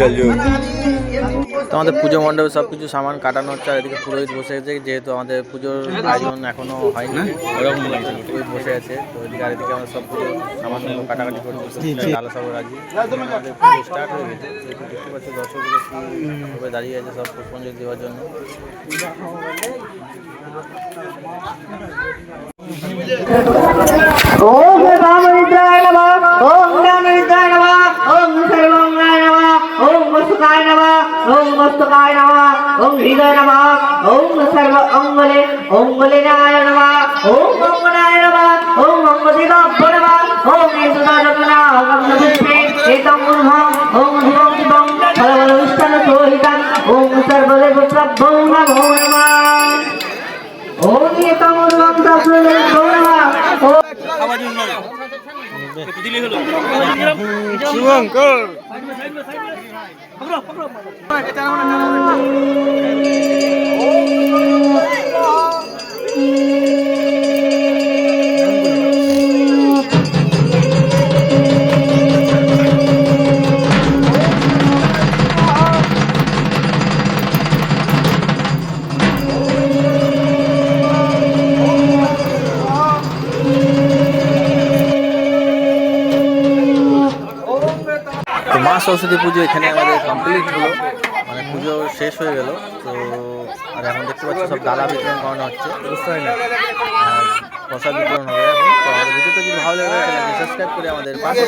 তো আমাদের পুজো মণ্ডপে সব কিছু সামান কাটানো হচ্ছে, আর এদিকে পুরোহিত বসে আছে, যেহেতু আমাদের পুজোর আয়োজন এখনো হয়নি, ওরকম পুরোহিত বসে আছে। তো এদিকে আর এদিকে আমরা সব পুজো সামান কাটাকাটি করছি, আলো সব রাজি, আমাদের পুজো স্টার্ট হয়ে গেছে। দেখতে পাচ্ছি দর্শকগুলো কীভাবে দাঁড়িয়ে আছে সব পুষ্পাঞ্জলি দেওয়ার জন্য। ओम रामनिद्राय नमः ओम ज्ञाननिद्राय नमः ओम सर्वमंगलाय नमः ओम वस्तुकाय नमः ओम वस्तुकाय नमः ओम हृदय नमः ओम सर्व अंगलेनाय नमः ओम मंगलाय नमः ओम मंगदेवाभ्यो नमः ओम येसुदानमनागमनपुष्पे एतं मुर्हं ओम शिवं शिवं फलवलविष्टं सोहितं ओम सर्वदेवप्रभो नमो नमः ओम एतं मुर्हं तस्मै नमः শুভঙ্কর মা সরস্বতী পুজো এখানে আমাদের কমপ্লিট হলো, মানে পুজো শেষ হয়ে গেল। তো আর এখন দেখতে পাচ্ছি সব ডালা বিতরণ করানো হচ্ছে, বুঝতে পারি না, প্রসাদ বিতরণ হবে এখন। তো আমাদের ভিডিওটা যদি ভালো লাগে তাহলে সাবস্ক্রাইব করে আমাদের পাশে